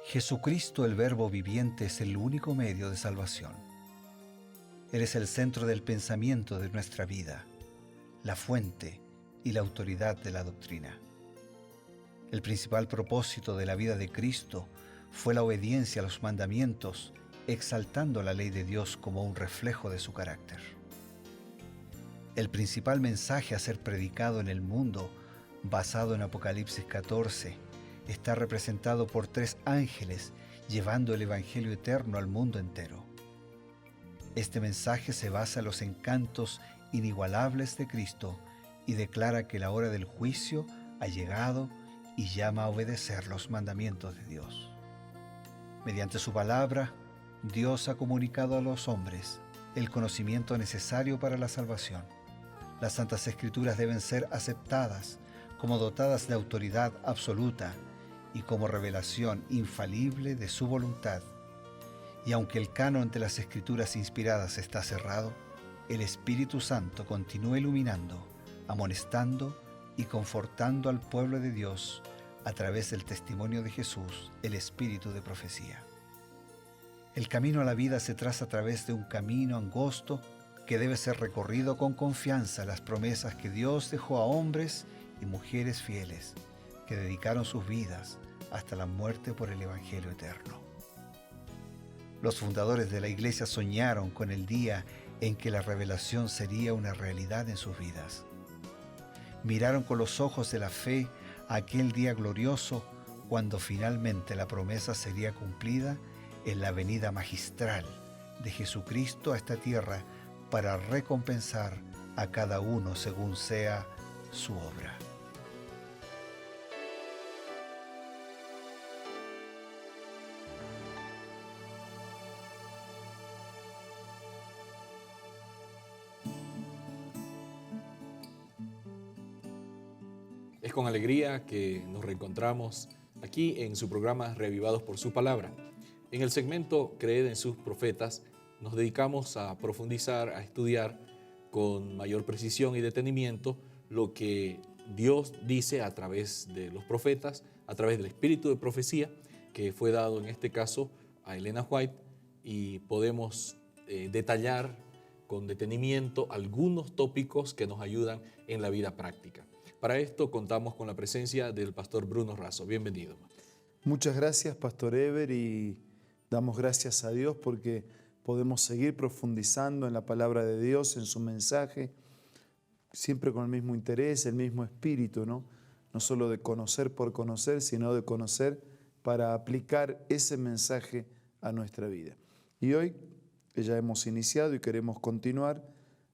Jesucristo, el Verbo viviente, es el único medio de salvación. Él es el centro del pensamiento de nuestra vida, la fuente y la autoridad de la doctrina. El principal propósito de la vida de Cristo fue la obediencia a los mandamientos, exaltando la ley de Dios como un reflejo de su carácter. El principal mensaje a ser predicado en el mundo, basado en Apocalipsis 14, está representado por 3 ángeles llevando el Evangelio eterno al mundo entero. Este mensaje se basa en los encantos inigualables de Cristo y declara que la hora del juicio ha llegado y llama a obedecer los mandamientos de Dios. Mediante su palabra, Dios ha comunicado a los hombres el conocimiento necesario para la salvación. Las Santas Escrituras deben ser aceptadas como dotadas de autoridad absoluta y como revelación infalible de su voluntad. Y aunque el canon de las Escrituras inspiradas está cerrado, el Espíritu Santo continúa iluminando, amonestando y confortando al pueblo de Dios a través del testimonio de Jesús, el Espíritu de profecía. El camino a la vida se traza a través de un camino angosto que debe ser recorrido con confianza a las promesas que Dios dejó a hombres y mujeres fieles que dedicaron sus vidas hasta la muerte por el Evangelio eterno. Los fundadores de la Iglesia soñaron con el día en que la revelación sería una realidad en sus vidas. Miraron con los ojos de la fe a aquel día glorioso cuando finalmente la promesa sería cumplida en la venida magistral de Jesucristo a esta tierra para recompensar a cada uno según sea su obra. Es con alegría que nos reencontramos aquí en su programa Reavivados por su Palabra. En el segmento Creed en sus profetas nos dedicamos a profundizar, a estudiar con mayor precisión y detenimiento lo que Dios dice a través de los profetas, a través del espíritu de profecía que fue dado en este caso a Elena White, y podemos detallar con detenimiento algunos tópicos que nos ayudan en la vida práctica. Para esto contamos con la presencia del pastor Bruno Razo. Bienvenido. Muchas gracias, Pastor Ever, y damos gracias a Dios porque podemos seguir profundizando en la palabra de Dios, en su mensaje, siempre con el mismo interés, el mismo espíritu, ¿no? No solo de conocer por conocer, sino de conocer para aplicar ese mensaje a nuestra vida. Y hoy ya hemos iniciado y queremos continuar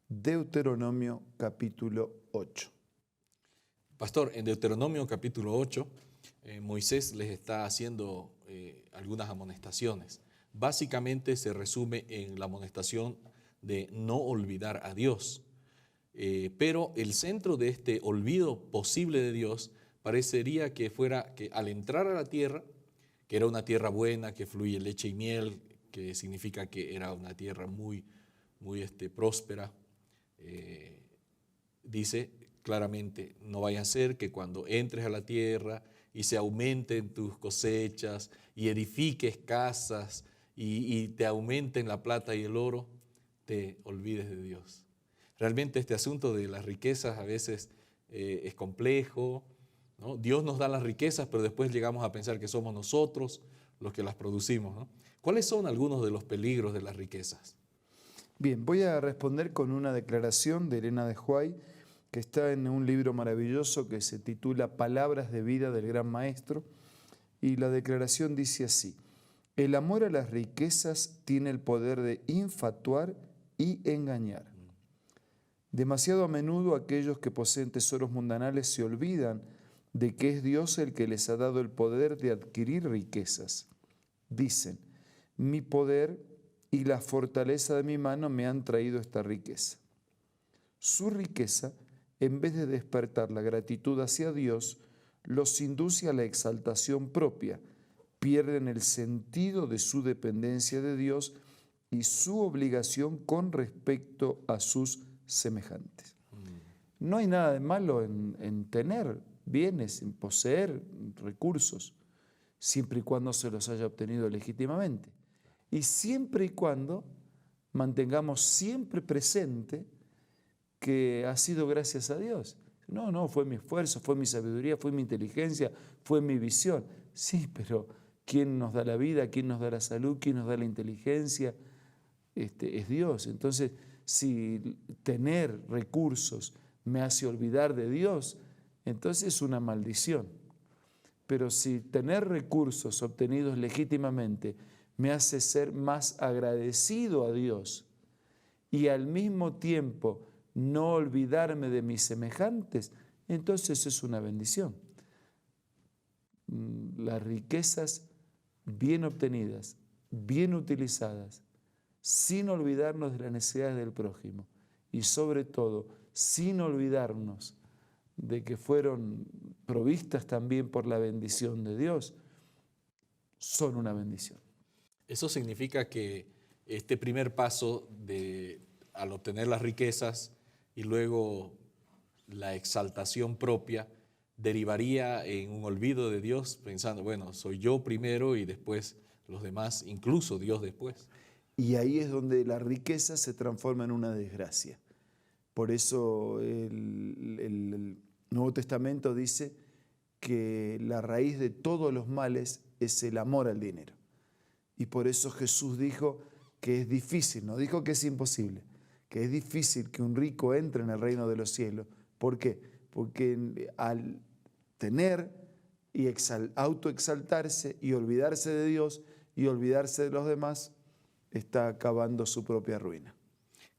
Deuteronomio capítulo 8. Pastor, en Deuteronomio capítulo 8, Moisés les está haciendo algunas amonestaciones. Básicamente se resume en la amonestación de no olvidar a Dios. Pero el centro de este olvido posible de Dios parecería que fuera que al entrar a la tierra, que era una tierra buena, que fluye leche y miel, que significa que era una tierra muy próspera, dice claramente, no vaya a ser que cuando entres a la tierra y se aumenten tus cosechas y edifiques casas y te aumenten la plata y el oro, te olvides de Dios. Realmente este asunto de las riquezas a veces es complejo, ¿no? Dios nos da las riquezas, pero después llegamos a pensar que somos nosotros los que las producimos, ¿no? ¿Cuáles son algunos de los peligros de las riquezas? Bien, voy a responder con una declaración de Elena de White que está en un libro maravilloso que se titula Palabras de vida del Gran Maestro, y la declaración dice así: el amor a las riquezas tiene el poder de infatuar y engañar. Demasiado a menudo aquellos que poseen tesoros mundanales se olvidan de que es Dios el que les ha dado el poder de adquirir riquezas. Dicen, mi poder y la fortaleza de mi mano me han traído esta riqueza. Su riqueza, en vez de despertar la gratitud hacia Dios, los induce a la exaltación propia, pierden el sentido de su dependencia de Dios y su obligación con respecto a sus semejantes. No hay nada de malo en tener bienes, en poseer recursos, siempre y cuando se los haya obtenido legítimamente. Y siempre y cuando mantengamos siempre presente que ha sido gracias a Dios. No, fue mi esfuerzo, fue mi sabiduría, fue mi inteligencia, fue mi visión. Sí, pero ¿quién nos da la vida? ¿Quién nos da la salud? ¿Quién nos da la inteligencia? Es Dios. Entonces, si tener recursos me hace olvidar de Dios, entonces es una maldición. Pero si tener recursos obtenidos legítimamente me hace ser más agradecido a Dios y al mismo tiempo no olvidarme de mis semejantes, entonces es una bendición. Las riquezas bien obtenidas, bien utilizadas, sin olvidarnos de las necesidades del prójimo y sobre todo sin olvidarnos de que fueron provistas también por la bendición de Dios, son una bendición. Eso significa que este primer paso al obtener las riquezas y luego la exaltación propia derivaría en un olvido de Dios, pensando, bueno, soy yo primero y después los demás, incluso Dios después. Y ahí es donde la riqueza se transforma en una desgracia. Por eso el Nuevo Testamento dice que la raíz de todos los males es el amor al dinero. Y por eso Jesús dijo que es difícil, no dijo que es imposible, que es difícil que un rico entre en el reino de los cielos. ¿Por qué? Porque al tener y autoexaltarse y olvidarse de Dios y olvidarse de los demás, está acabando su propia ruina.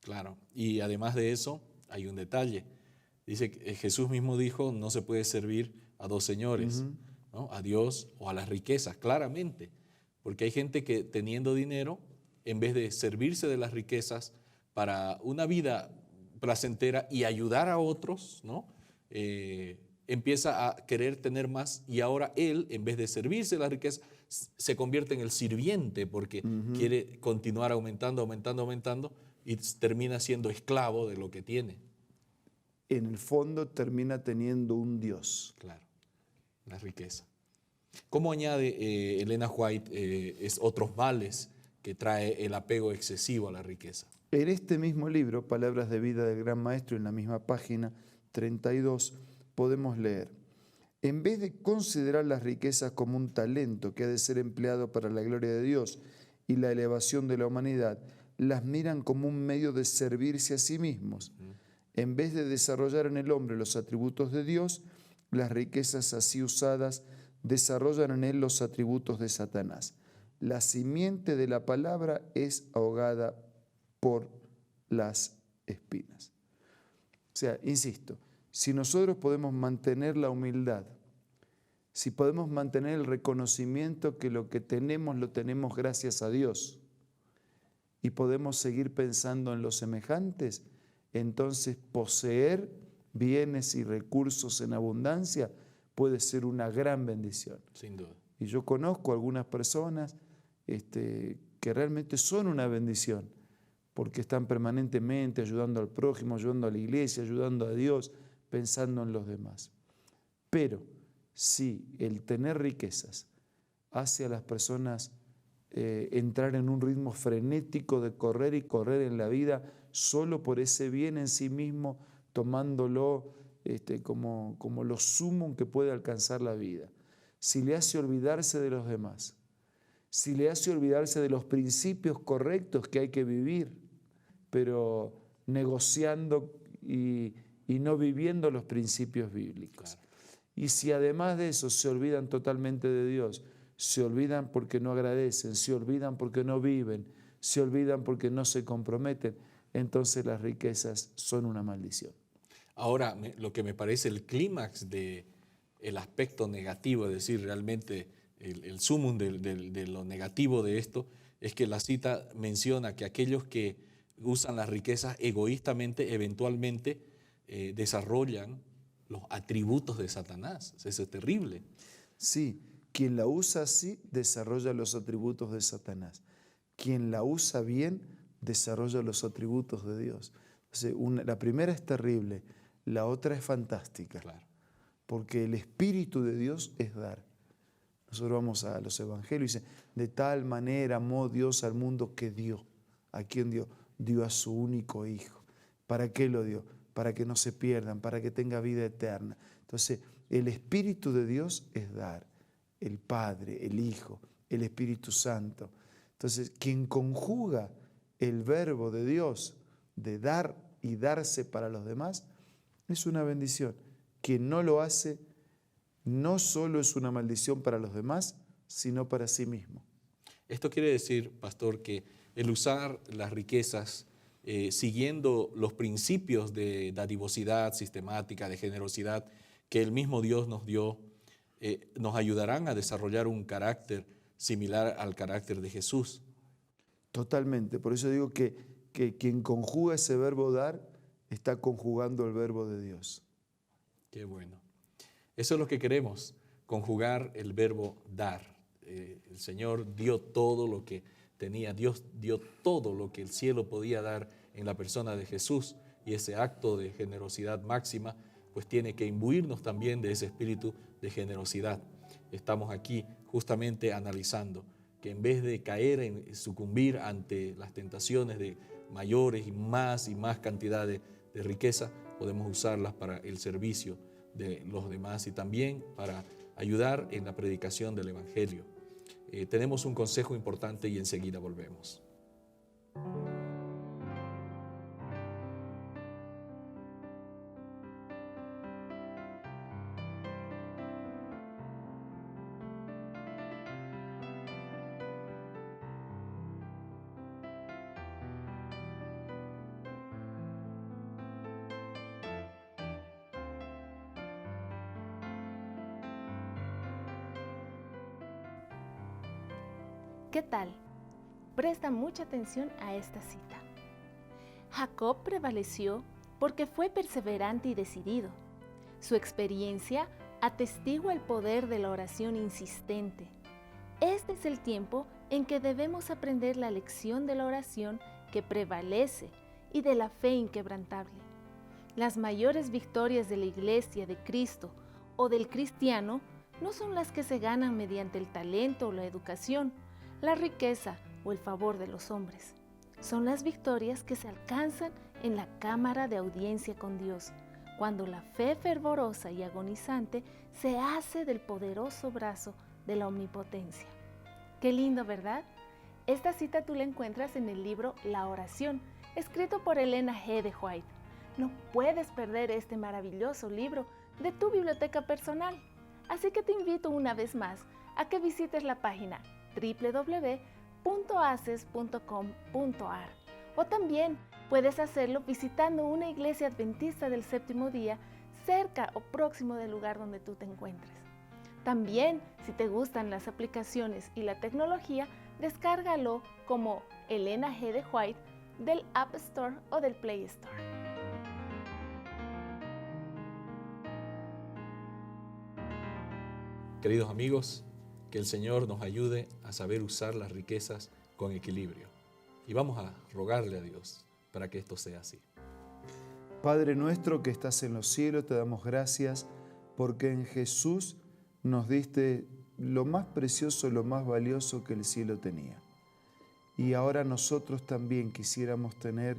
Claro, y además de eso hay un detalle. Dice que Jesús mismo dijo, no se puede servir a dos señores, ¿no? A Dios o a las riquezas, claramente. Porque hay gente que teniendo dinero, en vez de servirse de las riquezas para una vida placentera y ayudar a otros, ¿no? Empieza a querer tener más y ahora él, en vez de servirse de las riquezas, se convierte en el sirviente porque quiere continuar aumentando y termina siendo esclavo de lo que tiene. En el fondo termina teniendo un Dios. Claro, la riqueza. ¿Cómo añade Elena White otros males que trae el apego excesivo a la riqueza? En este mismo libro, Palabras de vida del Gran Maestro, en la misma página 32, podemos leer: en vez de considerar las riquezas como un talento que ha de ser empleado para la gloria de Dios y la elevación de la humanidad, las miran como un medio de servirse a sí mismos. En vez de desarrollar en el hombre los atributos de Dios, las riquezas así usadas desarrollan en él los atributos de Satanás. La simiente de la palabra es ahogada por las espinas. O sea, insisto, si nosotros podemos mantener la humildad, si podemos mantener el reconocimiento que lo que tenemos lo tenemos gracias a Dios y podemos seguir pensando en los semejantes, entonces poseer bienes y recursos en abundancia puede ser una gran bendición. Sin duda. Y yo conozco algunas personas que realmente son una bendición porque están permanentemente ayudando al prójimo, ayudando a la iglesia, ayudando a Dios, pensando en los demás. Pero si el tener riquezas hace a las personas entrar en un ritmo frenético de correr y correr en la vida solo por ese bien en sí mismo, tomándolo como lo sumo que puede alcanzar la vida, si le hace olvidarse de los demás, si le hace olvidarse de los principios correctos que hay que vivir, pero negociando y no viviendo los principios bíblicos. Claro. Y si además de eso se olvidan totalmente de Dios, se olvidan porque no agradecen, se olvidan porque no viven, se olvidan porque no se comprometen, entonces las riquezas son una maldición. Ahora, lo que me parece el clímax del aspecto negativo, es decir, realmente el sumum de lo negativo de esto, es que la cita menciona que aquellos que usan las riquezas egoístamente, eventualmente desarrollan los atributos de Satanás. Eso es terrible. Sí, quien la usa así desarrolla los atributos de Satanás. Quien la usa bien desarrolla los atributos de Dios. Entonces, la primera es terrible, la otra es fantástica. Claro. Porque el Espíritu de Dios es dar. Nosotros vamos a los evangelios y dice, de tal manera amó Dios al mundo que dio. ¿A quién dio? Dio a su único Hijo. ¿Para qué lo dio? Para que no se pierdan, para que tenga vida eterna. Entonces, el Espíritu de Dios es dar. El Padre, el Hijo, el Espíritu Santo. Entonces, quien conjuga el verbo de Dios de dar y darse para los demás, es una bendición. Quien no lo hace, no solo es una maldición para los demás, sino para sí mismo. Esto quiere decir, pastor, que el usar las riquezas siguiendo los principios de dadivosidad sistemática, de generosidad que el mismo Dios nos dio, nos ayudarán a desarrollar un carácter similar al carácter de Jesús. Totalmente. Por eso digo que quien conjuga ese verbo dar, está conjugando el verbo de Dios. Qué bueno. Eso es lo que queremos, conjugar el verbo dar. El Señor dio todo lo que tenía, Dios dio todo lo que el cielo podía dar en la persona de Jesús, y ese acto de generosidad máxima pues tiene que imbuirnos también de ese espíritu de generosidad. Estamos aquí justamente analizando que en vez de caer en sucumbir ante las tentaciones de mayores y más cantidades de riqueza, podemos usarlas para el servicio de los demás y también para ayudar en la predicación del Evangelio. Tenemos un consejo importante y enseguida volvemos. ¿Qué tal? Presta mucha atención a esta cita. Jacob prevaleció porque fue perseverante y decidido. Su experiencia atestigua el poder de la oración insistente. Este es el tiempo en que debemos aprender la lección de la oración que prevalece y de la fe inquebrantable. Las mayores victorias de la Iglesia de Cristo o del cristiano no son las que se ganan mediante el talento o la educación, la riqueza o el favor de los hombres. Son las victorias que se alcanzan en la cámara de audiencia con Dios, cuando la fe fervorosa y agonizante se hace del poderoso brazo de la omnipotencia. Qué lindo, ¿verdad? Esta cita tú la encuentras en el libro La Oración, escrito por Elena G. de White. No puedes perder este maravilloso libro de tu biblioteca personal. Así que te invito una vez más a que visites la página www.aces.com.ar, o también puedes hacerlo visitando una iglesia adventista del séptimo día cerca o próximo del lugar donde tú te encuentres. También, si te gustan las aplicaciones y la tecnología, descárgalo como Elena G. de White del App Store o del Play Store. Queridos amigos, que el Señor nos ayude a saber usar las riquezas con equilibrio. Y vamos a rogarle a Dios para que esto sea así. Padre nuestro que estás en los cielos, te damos gracias porque en Jesús nos diste lo más precioso, lo más valioso que el cielo tenía. Y ahora nosotros también quisiéramos tener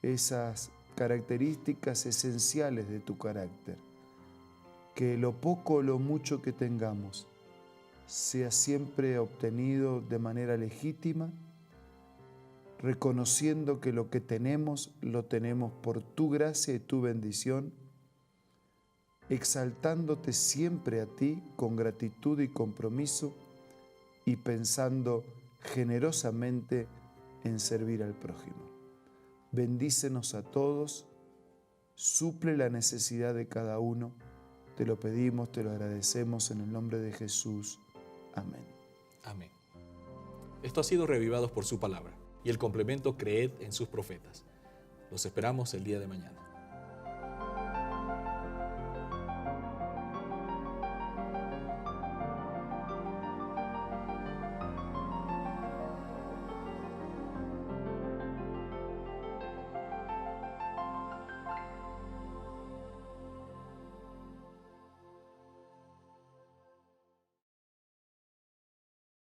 esas características esenciales de tu carácter. Que lo poco o lo mucho que tengamos sea siempre obtenido de manera legítima, reconociendo que lo que tenemos lo tenemos por tu gracia y tu bendición, exaltándote siempre a ti con gratitud y compromiso y pensando generosamente en servir al prójimo. Bendícenos a todos, suple la necesidad de cada uno. Te lo pedimos, te lo agradecemos en el nombre de Jesús. Amén. Amén. Esto ha sido Reavivados por su palabra y el complemento Creed en sus profetas. Los esperamos el día de mañana.